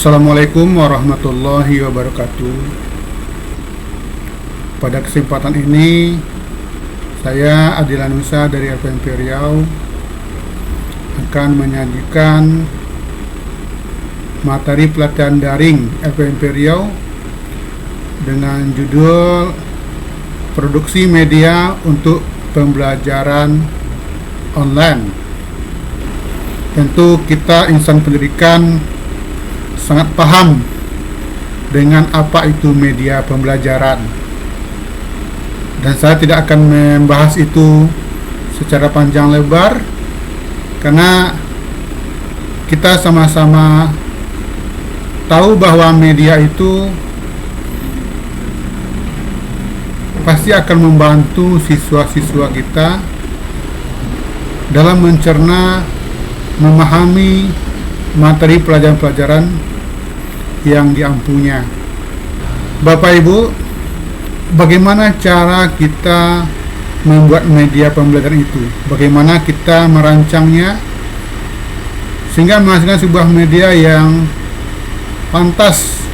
Assalamualaikum warahmatullahi wabarakatuh. Pada kesempatan ini, saya Adilanusa dari FMP Riau akan menyajikan materi pelatihan daring FMP Riau dengan judul Produksi Media untuk Pembelajaran Online. Tentu kita insan pendidikan sangat paham dengan apa itu media pembelajaran, dan saya tidak akan membahas itu secara panjang lebar karena kita sama-sama tahu bahwa media itu pasti akan membantu siswa-siswa kita dalam mencerna, memahami materi pelajaran-pelajaran yang diampunya. Bapak Ibu, bagaimana cara kita membuat media pembelajaran itu? Bagaimana kita merancangnya sehingga menghasilkan sebuah media yang pantas,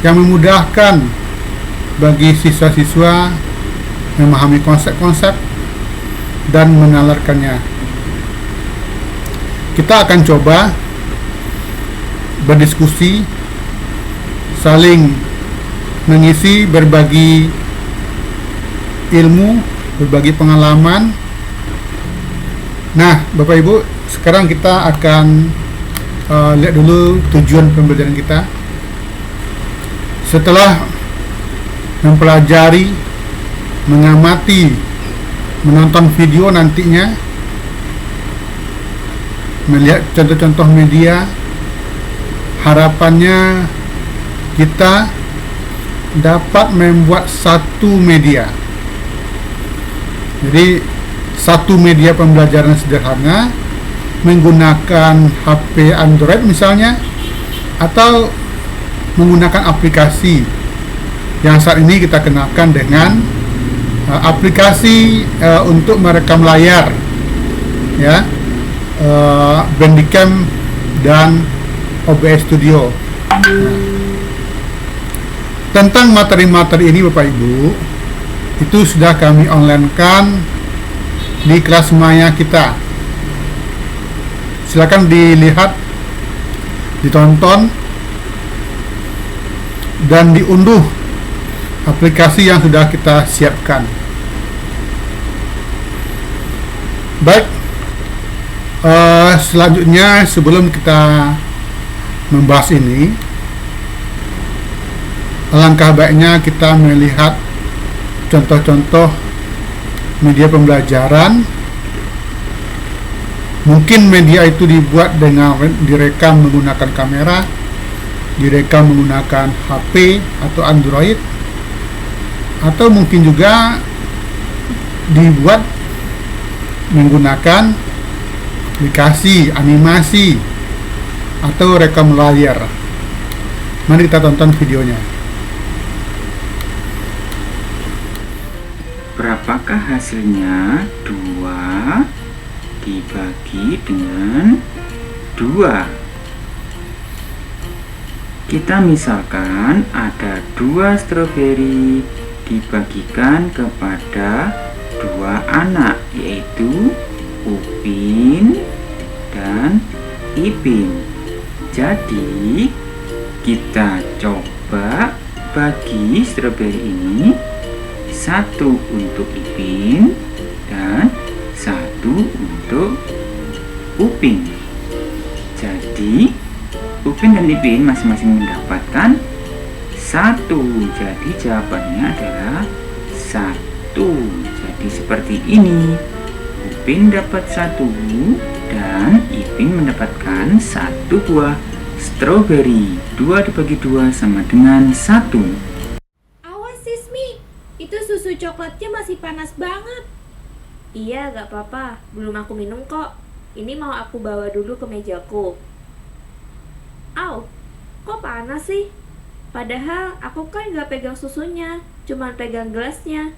yang memudahkan bagi siswa-siswa memahami konsep-konsep dan menalarkannya. Kita akan coba berdiskusi, saling mengisi, berbagi ilmu, berbagi pengalaman. Nah, Bapak Ibu, sekarang kita akan lihat dulu tujuan pembelajaran kita. Setelah mempelajari, mengamati, menonton video nantinya, melihat contoh-contoh media, harapannya kita dapat membuat satu media. Jadi satu media pembelajaran sederhana menggunakan HP Android misalnya, atau menggunakan aplikasi yang saat ini kita kenalkan dengan aplikasi untuk merekam layar, ya, Bandicam dan OBS Studio. Tentang materi-materi ini Bapak Ibu, itu sudah kami online-kan di kelas maya kita. Silakan dilihat, ditonton, dan diunduh aplikasi yang sudah kita siapkan. Baik, selanjutnya sebelum kita membahas ini, alangkah baiknya kita melihat contoh-contoh media pembelajaran. Mungkin media itu dibuat dengan direkam menggunakan kamera, direkam menggunakan HP atau Android, atau mungkin juga dibuat menggunakan aplikasi animasi atau rekam layar. Mari kita tonton videonya. Berapakah hasilnya 2 dibagi dengan 2? Kita misalkan ada 2 stroberi dibagikan kepada 2 anak, yaitu Upin dan Ipin. Jadi kita coba bagi stroberi ini, 1 untuk Ipin dan 1 untuk Upin. Jadi Upin dan Ipin masing-masing mendapatkan 1. Jadi jawabannya adalah 1. Jadi seperti ini. Upin dapat 1 dan Ipin mendapatkan 1 buah stroberi. 2 dibagi 2 sama dengan 1. Awas Sismi, itu susu coklatnya masih panas banget. Iya, gak apa-apa. Belum aku minum kok. Ini mau aku bawa dulu ke mejaku. Au, kok panas sih? Padahal aku kan gak pegang susunya, cuman pegang gelasnya.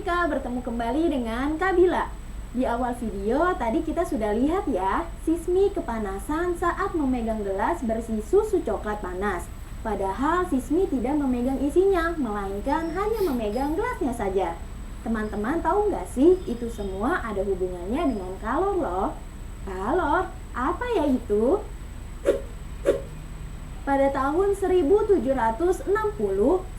Fisika bertemu kembali dengan Kabila. Di awal video tadi kita sudah lihat ya, Sismi kepanasan saat memegang gelas berisi susu coklat panas. Padahal Sismi tidak memegang isinya, melainkan hanya memegang gelasnya saja. Teman-teman tahu nggak sih, itu semua ada hubungannya dengan kalor loh. Kalor, apa ya itu? Pada tahun 1760,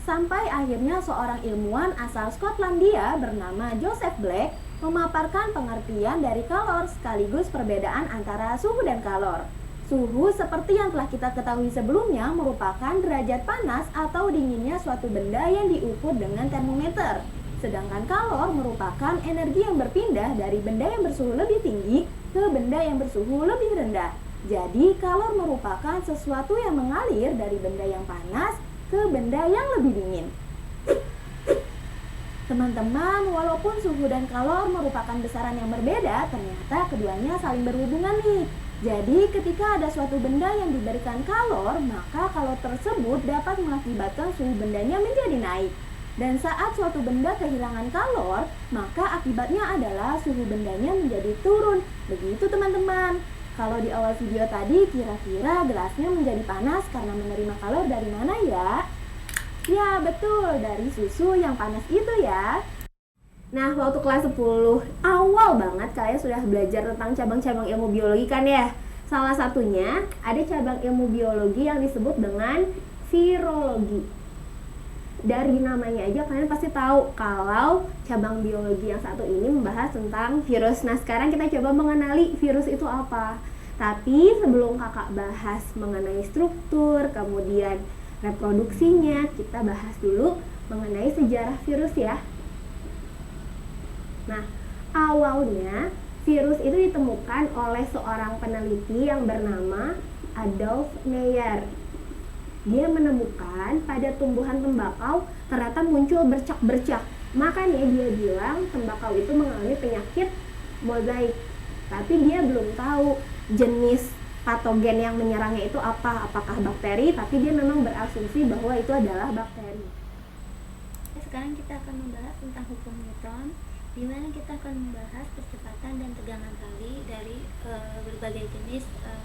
sampai akhirnya seorang ilmuwan asal Skotlandia bernama Joseph Black memaparkan pengertian dari kalor sekaligus perbedaan antara suhu dan kalor. Suhu seperti yang telah kita ketahui sebelumnya merupakan derajat panas atau dinginnya suatu benda yang diukur dengan termometer. Sedangkan kalor merupakan energi yang berpindah dari benda yang bersuhu lebih tinggi ke benda yang bersuhu lebih rendah. Jadi, kalor merupakan sesuatu yang mengalir dari benda yang panas ke benda yang lebih dingin. Teman-teman, walaupun suhu dan kalor merupakan besaran yang berbeda, ternyata keduanya saling berhubungan nih. Jadi, ketika ada suatu benda yang diberikan kalor, maka kalor tersebut dapat mengakibatkan suhu bendanya menjadi naik. Dan saat suatu benda kehilangan kalor, maka akibatnya adalah suhu bendanya menjadi turun. Begitu teman-teman. Kalau di awal video tadi, kira-kira gelasnya menjadi panas karena menerima kalor dari mana ya? Ya, betul, dari susu yang panas itu ya. Nah, waktu kelas 10, awal banget kalian sudah belajar tentang cabang-cabang ilmu biologi kan ya? Salah satunya, ada cabang ilmu biologi yang disebut dengan virologi. Dari namanya aja kalian pasti tahu kalau cabang biologi yang satu ini membahas tentang virus. Nah, sekarang kita coba mengenali virus itu apa. Tapi sebelum kakak bahas mengenai struktur, kemudian reproduksinya, kita bahas dulu mengenai sejarah virus ya. Nah, awalnya virus itu ditemukan oleh seorang peneliti yang bernama Adolf Meyer. Dia menemukan pada tumbuhan tembakau ternyata muncul bercak-bercak. Makanya dia bilang tembakau itu mengalami penyakit mozaik. Tapi dia belum tahu jenis patogen yang menyerangnya itu apa, apakah bakteri, tapi dia memang berasumsi bahwa itu adalah bakteri. Sekarang kita akan membahas tentang hukum Newton, di mana kita akan membahas percepatan dan tegangan tali dari berbagai jenis soal.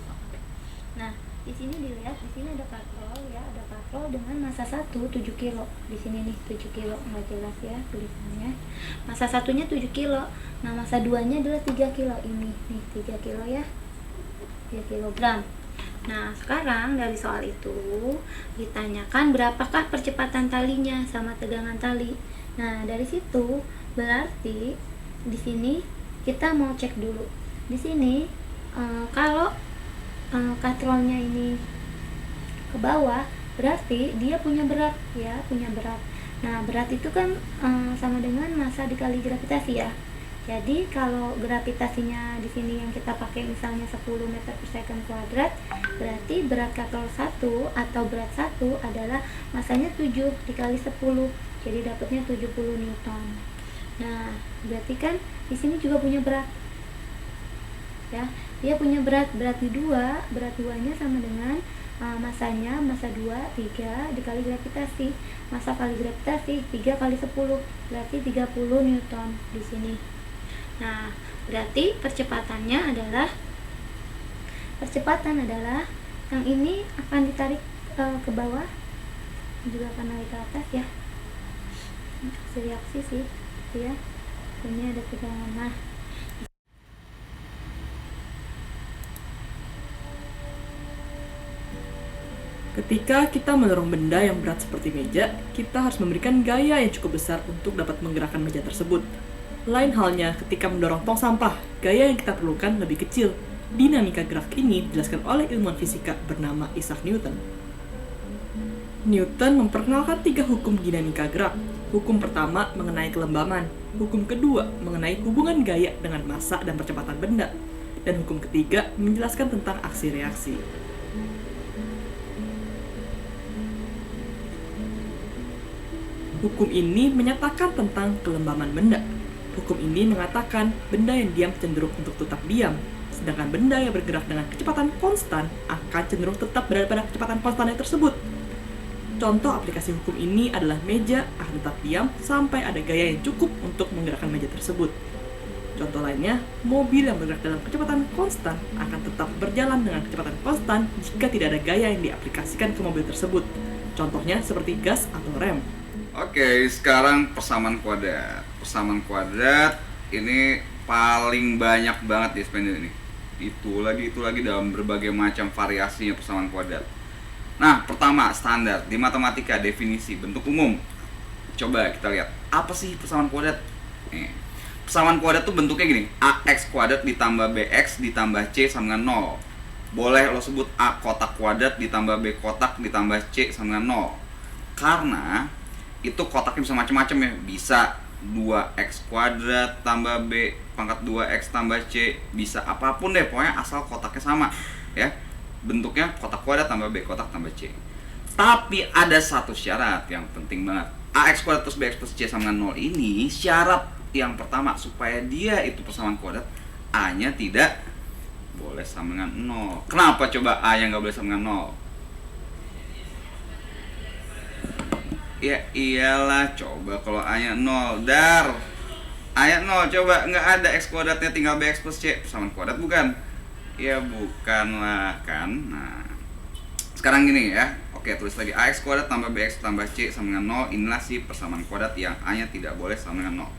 Nah, di sini dilihat, di sini ada katrol ya, ada katrol dengan massa 1 7 kilo. Di sini nih 7 kilo, nggak jelas ya tulisannya. Massa satunya 7 kilo. Nah, massa 2-nya adalah 3 kilo ini. Nih 3 kilo ya. 3 kilogram. Nah, sekarang dari soal itu ditanyakan berapakah percepatan talinya sama tegangan tali. Nah, dari situ berarti di sini kita mau cek dulu. Di sini kalau katrolnya ini ke bawah, berarti dia punya berat ya, punya berat. Nah, berat itu kan sama dengan massa dikali gravitasi ya. Jadi kalau gravitasinya di sini yang kita pakai misalnya 10 meter per second kuadrat, berarti berat katrol 1 atau berat 1 adalah massanya 7 dikali 10. Jadi dapatnya 70 Newton. Nah, berarti kan di sini juga punya berat. Ya, dia punya berat di 2, berat 2-nya sama dengan massanya, massa 2, 3 dikali gravitasi. Massa kali gravitasi 3 kali 10, berarti 30 Newton di sini. Nah, berarti percepatan adalah yang ini akan ditarik ke bawah, juga akan naik ke atas ya. Reaksi sih, ya. Ini ada tegangan. Nah, ketika kita mendorong benda yang berat seperti meja, kita harus memberikan gaya yang cukup besar untuk dapat menggerakkan meja tersebut. Lain halnya ketika mendorong tong sampah, gaya yang kita perlukan lebih kecil. Dinamika gerak ini dijelaskan oleh ilmuwan fisika bernama Isaac Newton. Newton memperkenalkan 3 hukum dinamika gerak. Hukum pertama mengenai kelembaman, hukum kedua mengenai hubungan gaya dengan massa dan percepatan benda, dan hukum ketiga menjelaskan tentang aksi reaksi. Hukum ini menyatakan tentang kelembaman benda. Hukum ini mengatakan benda yang diam cenderung untuk tetap diam, sedangkan benda yang bergerak dengan kecepatan konstan akan cenderung tetap berada pada kecepatan konstannya tersebut. Contoh aplikasi hukum ini adalah meja akan tetap diam sampai ada gaya yang cukup untuk menggerakkan meja tersebut. Contoh lainnya, mobil yang bergerak dalam kecepatan konstan akan tetap berjalan dengan kecepatan konstan jika tidak ada gaya yang diaplikasikan ke mobil tersebut. Contohnya seperti gas atau rem. Oke, sekarang persamaan kuadrat. Persamaan kuadrat ini paling banyak banget di SPNJ ini. Itu lagi dalam berbagai macam variasinya persamaan kuadrat. Nah, pertama standar di matematika, definisi bentuk umum. Coba kita lihat, apa sih persamaan kuadrat? Persamaan kuadrat tuh bentuknya gini, ax kuadrat ditambah bx ditambah c sama dengan 0. Boleh lo sebut a kotak kuadrat ditambah b kotak ditambah c sama dengan 0. Karena itu kotaknya bisa macam-macam ya. Bisa 2x kuadrat tambah b pangkat 2x tambah c, bisa apapun deh, pokoknya asal kotaknya sama ya. Bentuknya kotak kuadrat tambah b kotak tambah c. Tapi ada satu syarat yang penting banget. Ax kuadrat plus bx plus c sama dengan 0 ini syarat yang pertama, supaya dia itu persamaan kuadrat, a-nya tidak boleh sama dengan 0. Kenapa coba a-nya nggak boleh sama dengan 0? Ya iyalah, coba kalau a-nya 0, dar a-nya 0, coba nggak ada x kuadratnya, tinggal bx plus c, persamaan kuadrat bukan? Ya bukanlah kan. Nah, sekarang gini ya. Oke, tulis lagi ax kuadrat tambah bx tambah c sama dengan 0. Inilah si persamaan kuadrat yang a-nya tidak boleh sama dengan 0.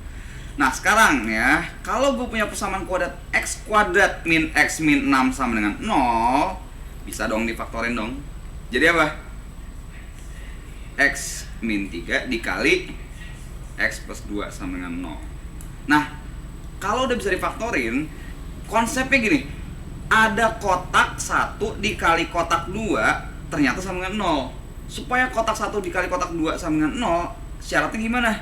Nah, sekarang ya, kalau gue punya persamaan kuadrat x kuadrat min x min 6 sama dengan 0, bisa dong difaktorin dong. Jadi apa? X min 3 dikali x plus 2 sama dengan 0. Nah, kalau udah bisa difaktorin, konsepnya gini. Ada kotak 1 dikali kotak 2 ternyata sama dengan 0. Supaya kotak 1 dikali kotak 2 sama dengan 0, syaratnya gimana?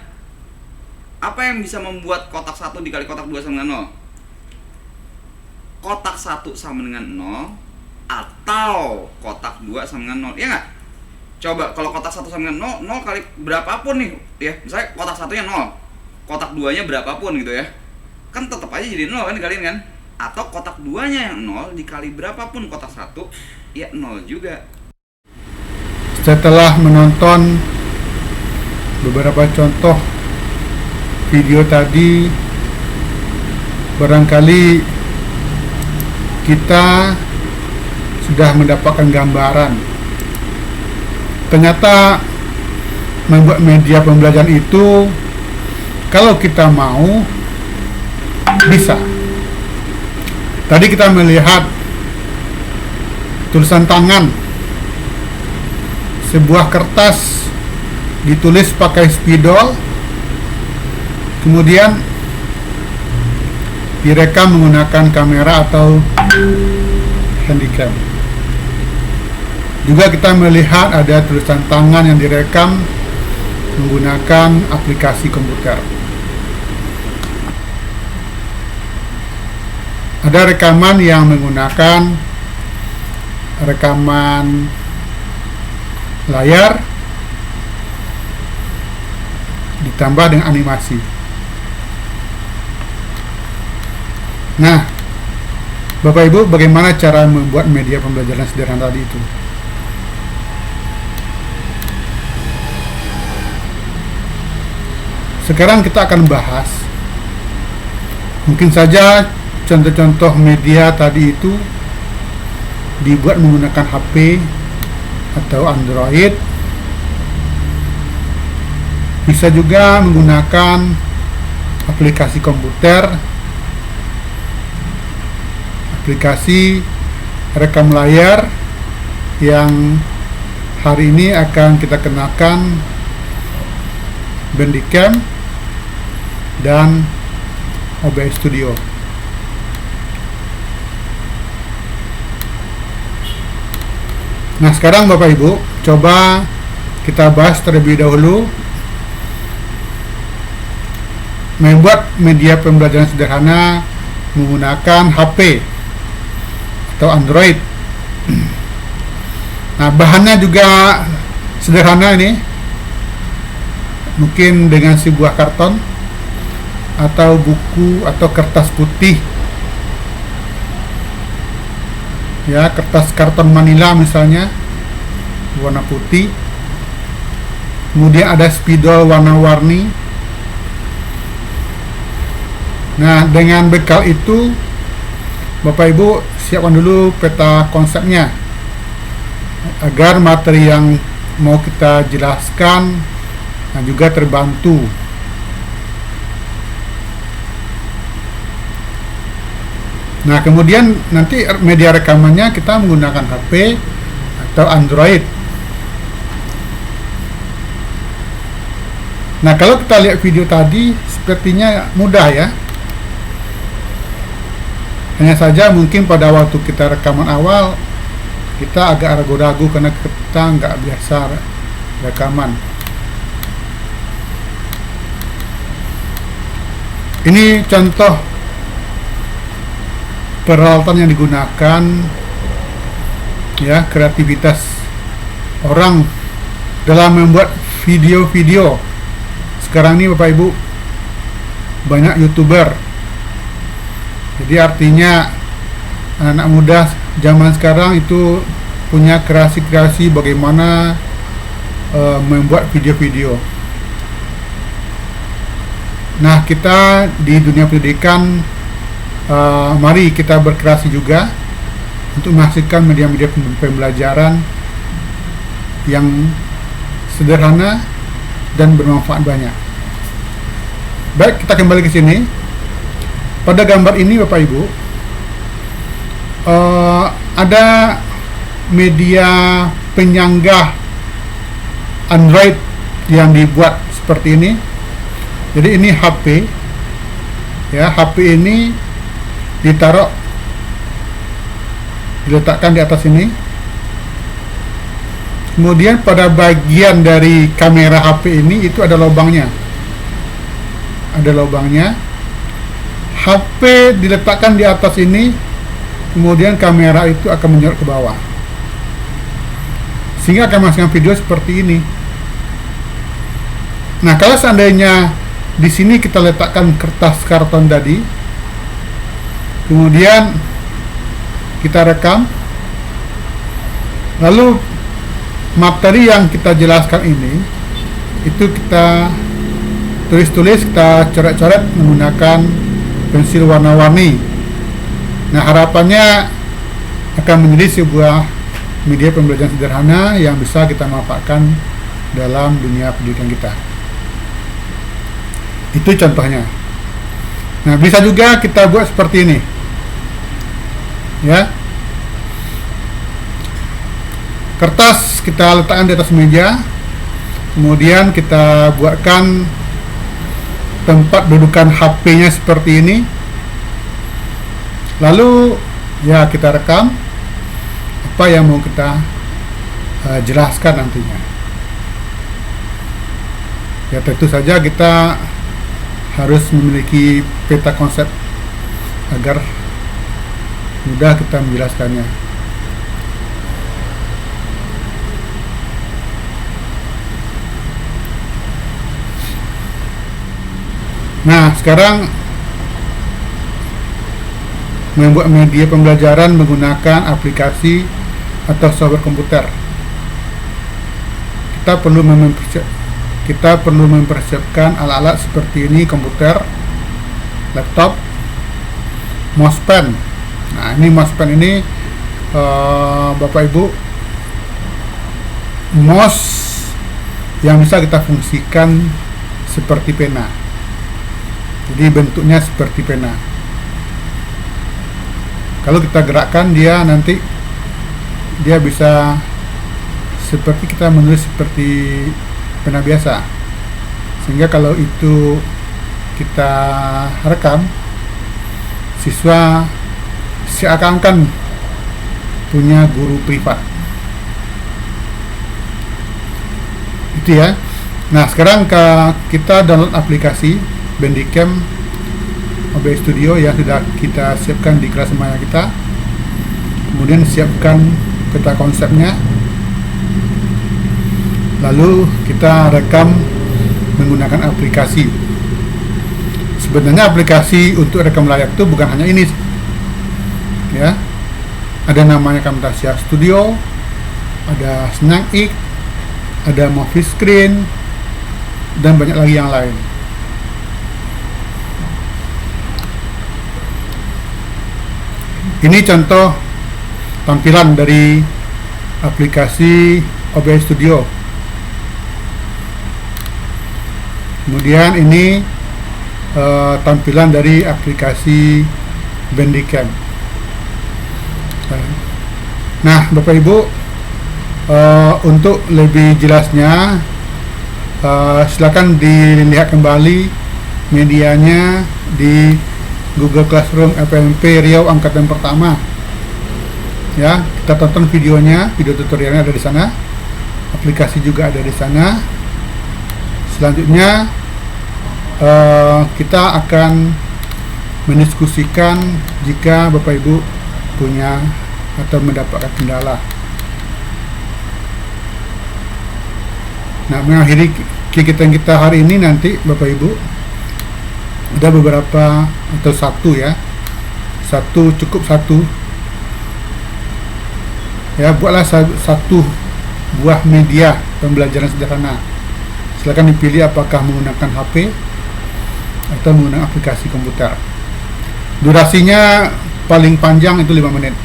Apa yang bisa membuat kotak 1 dikali kotak 2 sama dengan 0? Kotak 1 sama dengan 0 atau kotak 2 sama dengan 0, ya nggak? Coba kalau kotak 1 sama dengan 0, 0 kali berapapun nih ya. Misalnya kotak 1-nya 0, kotak 2-nya berapapun gitu ya. Kan tetap aja jadi 0 kan dikaliin kan? Atau kotak 2-nya yang 0 dikali berapapun kotak 1, ya 0 juga. Setelah menonton beberapa contoh video tadi, barangkali kita sudah mendapatkan gambaran. Ternyata membuat media pembelajaran itu, kalau kita mau, bisa. Tadi kita melihat tulisan tangan, sebuah kertas ditulis pakai spidol, kemudian direkam menggunakan kamera atau handycam. Juga kita melihat ada tulisan tangan yang direkam menggunakan aplikasi komputer. Ada rekaman yang menggunakan rekaman layar ditambah dengan animasi. Nah, Bapak Ibu, bagaimana cara membuat media pembelajaran sederhana tadi itu? Sekarang kita akan bahas, mungkin saja contoh-contoh media tadi itu dibuat menggunakan HP atau Android, bisa juga menggunakan aplikasi komputer, aplikasi rekam layar yang hari ini akan kita kenalkan Bandicam dan OBS Studio. Nah, sekarang Bapak Ibu, coba kita bahas terlebih dahulu membuat media pembelajaran sederhana menggunakan HP atau Android. Nah, bahannya juga sederhana ini, mungkin dengan sebuah karton atau buku atau kertas putih ya, kertas karton Manila misalnya warna putih, kemudian ada spidol warna-warni. Nah, dengan bekal itu Bapak Ibu siapkan dulu peta konsepnya agar materi yang mau kita jelaskan juga terbantu. Nah, kemudian nanti media rekamannya kita menggunakan HP atau Android. Nah, kalau kita lihat video tadi sepertinya mudah ya. Hanya saja mungkin pada waktu kita rekaman awal kita agak ragu-ragu karena kita nggak biasa rekaman. Ini contoh peralatan yang digunakan, ya, kreativitas orang dalam membuat video-video. Sekarang ini Bapak Ibu banyak YouTuber. Jadi artinya anak muda zaman sekarang itu punya kreasi-kreasi bagaimana membuat video-video. Nah, kita di dunia pendidikan mari kita berkreasi juga untuk menghasilkan media-media pembelajaran yang sederhana dan bermanfaat banyak. Baik, kita kembali ke sini. Pada gambar ini Bapak Ibu ada media penyanggah Android yang dibuat seperti ini. Jadi ini HP, ya, HP ini diletakkan di atas ini. Kemudian pada bagian dari kamera HP ini itu ada lubangnya. Ada lubangnya. HP diletakkan di atas ini, kemudian kamera itu akan menyorot ke bawah, sehingga akan menghasilkan video seperti ini. Nah, kalau seandainya di sini kita letakkan kertas karton tadi, kemudian kita rekam, lalu materi yang kita jelaskan ini itu kita tulis-tulis, kita coret-coret menggunakan pensil warna-warni. Nah, harapannya akan menjadi sebuah media pembelajaran sederhana yang bisa kita manfaatkan dalam dunia pendidikan kita. Itu contohnya. Nah, bisa juga kita buat seperti ini, ya. Kertas kita letakkan di atas meja, kemudian kita buatkan tempat dudukan HP-nya seperti ini. Lalu ya kita rekam apa yang mau kita jelaskan nantinya. Ya, tentu saja kita harus memiliki peta konsep agar mudah kita menjelaskannya. Nah, sekarang membuat media pembelajaran menggunakan aplikasi atau software komputer. Kita perlu mempersiapkan alat-alat seperti ini: komputer, laptop, mousepad. Nah, ini mousepad ini Bapak Ibu, mouse yang bisa kita fungsikan seperti pena. Jadi bentuknya seperti pena. Kalau kita gerakkan dia, nanti dia bisa seperti kita menulis seperti pena biasa. Sehingga kalau itu kita rekam, siswa seakan-akan punya guru privat. Itu ya. Nah, sekarang kita download aplikasi Bandicam OBS Studio yang sudah kita siapkan di kelas maya kita. Kemudian siapkan peta konsepnya, lalu kita rekam menggunakan aplikasi. Sebenarnya aplikasi untuk rekam layar itu bukan hanya ini, ya. Ada namanya Camtasia Studio, ada SnapX, ada Movie Screen, dan banyak lagi yang lain. Ini contoh tampilan dari aplikasi OBS Studio. Kemudian ini tampilan dari aplikasi Bandicam. Nah, Bapak Ibu, untuk lebih jelasnya silakan dilihat kembali medianya di Google Classroom FMP Riau angkatan pertama. Ya, kita tonton videonya, video tutorialnya ada di sana. Aplikasi juga ada di sana. Selanjutnya kita akan mendiskusikan jika Bapak Ibu punya atau mendapatkan kendala. Nah, mengakhiri kegiatan kita hari ini nanti Bapak Ibu ada beberapa atau cukup satu ya, buatlah satu buah media pembelajaran sederhana. Silakan dipilih apakah menggunakan HP atau menggunakan aplikasi komputer. Durasinya paling panjang itu 5 menit.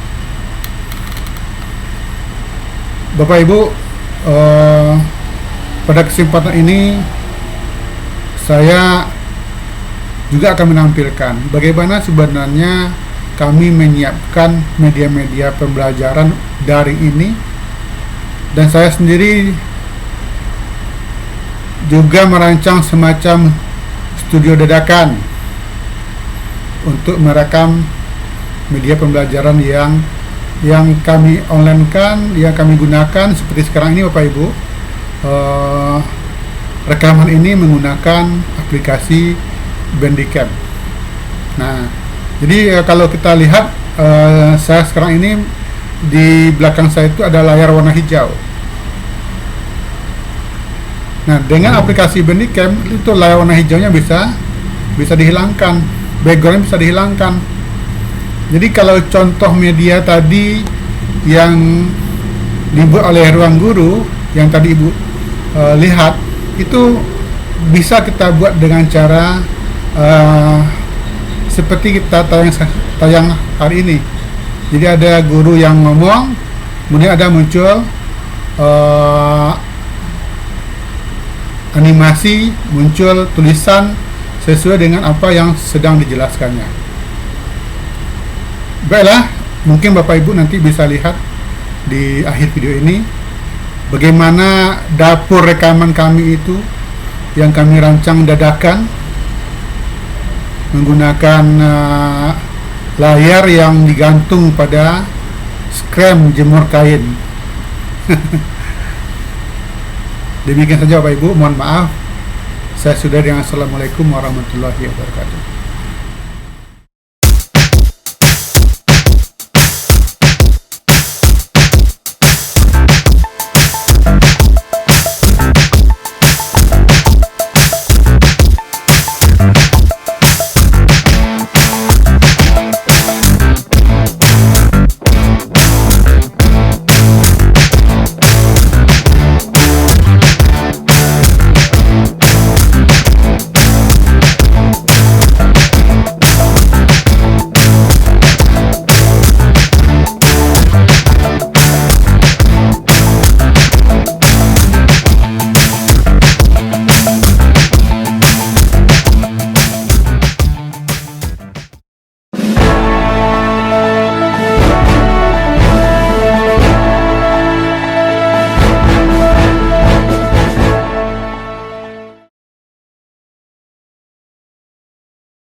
Bapak Ibu, pada kesempatan ini saya juga akan menampilkan bagaimana sebenarnya kami menyiapkan media-media pembelajaran daring ini, dan saya sendiri juga merancang semacam studio dadakan untuk merekam media pembelajaran yang kami online-kan, yang kami gunakan seperti sekarang ini Bapak Ibu. Rekaman ini menggunakan aplikasi Bandicam. Nah, jadi kalau kita lihat saya sekarang ini di belakang saya itu ada layar warna hijau. Nah, dengan aplikasi Bandicam itu layar warna hijaunya bisa dihilangkan, background bisa dihilangkan. Jadi kalau contoh media tadi yang dibuat oleh Ruang Guru yang tadi Ibu lihat, itu bisa kita buat dengan cara seperti kita tayang hari ini. Jadi ada guru yang ngomong, kemudian ada muncul animasi, muncul tulisan sesuai dengan apa yang sedang dijelaskannya. Baiklah, mungkin Bapak Ibu nanti bisa lihat di akhir video ini bagaimana dapur rekaman kami itu yang kami rancang dadakan menggunakan layar yang digantung pada skrem jemur kain. Demikian saja Bapak Ibu, mohon maaf. Saya sudah dengan Assalamualaikum warahmatullahi wabarakatuh.